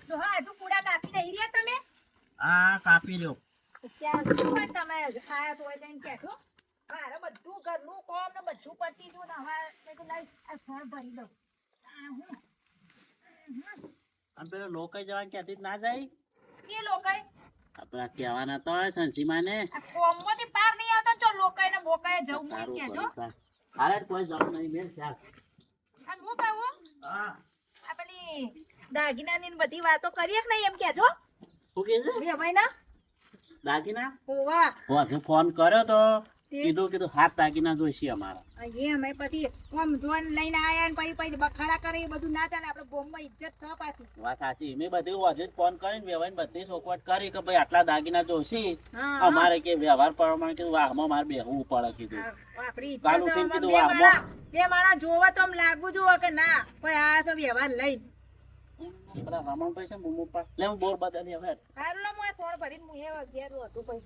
તો હા તું પૂડા કાપી દઈ રહ્યા તમે આ કાપી લ્યો. ત્યાં શું પણ તમે આયા તો એટલે કેઠો મારે બધું ઘરનું કોમ ને બધું પતી ગયું ને હવે મેં કીધું લાઈ આ ફોન ભરી દઉં આ હું આમ પેલો લોકાઈ જવાનું ક્યાંથી જ ના જાય. કે લોકાય આપડા કહેવાના તો સંસીમાને આ કોમમાંથી પાર નહીં આવતા ચો લોકાય ને બોકાય જવું મને તારું કેજો પડી અરે કોઈ જવું નહીં બેન ચાલ. અને હું કહું હા આ પેલી દાગીનાની ને બધી વાતો કરીએ કે નહીં એમ કેજો શું કે છે ભાઈ ના દાગીના? વાહ હું ફોન કર્યો તો કીધું 7 દાગીના જોઈશે અમારા. એ અમે પછી આમ જોન લઈને આયા ને પછી બખાડા કરે એ બધું ના ચાલે આપણે બોમ્બમાં ઇજ્જત ન પાછી વાત સાચી. મેં બધી વધુ ફોન કરીને વ્યવહાર બધી ચોખવટ કરી કે ભાઈ આટલા દાગીના જોશે અમારે કે વ્યવહાર પ્રમાણે કીધું વાહમાં મારે બેહવું પડે કીધું. આપણી કાલ ઇજ્જત ઉઠીને કીધું બે વાહમાં માણા જોવા તો આમ લાગવું જોવે કે ના કોઈ આ તો વ્યવહાર લઈ પેલા રમણભાઈ છે બૂમો પાડ લે હું બોર બદલી હવે સારું લો હું થોડ ભરીને હું એ અગિયાર હતું પછી